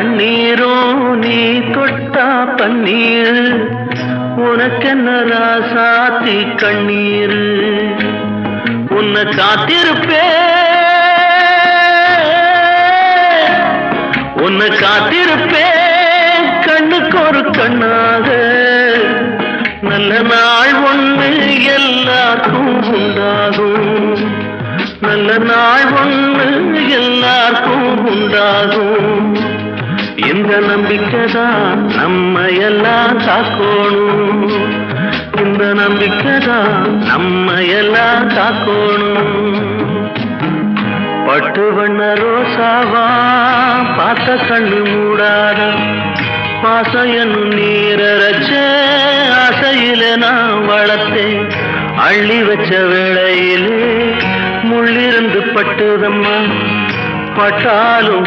கண்ணீரும் நீ தொட்டா பன்னீர் உனக்கென்ன ராசாத்தி கண்ணீர் உன்னை காத்திருப்பேன் கண்ணுக்கு ஒரு கண்ணாக நல்ல நாள் ஒண்ணு எல்லாருக்கும் உண்டாகும் நல்ல நாள் ஒண்ணு எல்லாருக்கும் உண்டாகும் இந்த நம்பிக்கைதான் நம்ம எல்லாம் காக்கணும் இந்த நம்பிக்கைதான் நம்ம எல்லாம் காக்கணும் பட்டு வண்ண ரோசாவா பார்த்த கண்ணு மூடாத பாசம் என்னும் நீரச்ச ஆசையில நான் வளர்த்தேன் அள்ளி வச்ச வேளையிலே முள்ளிருந்து பட்டுதம்மா பட்டாலும்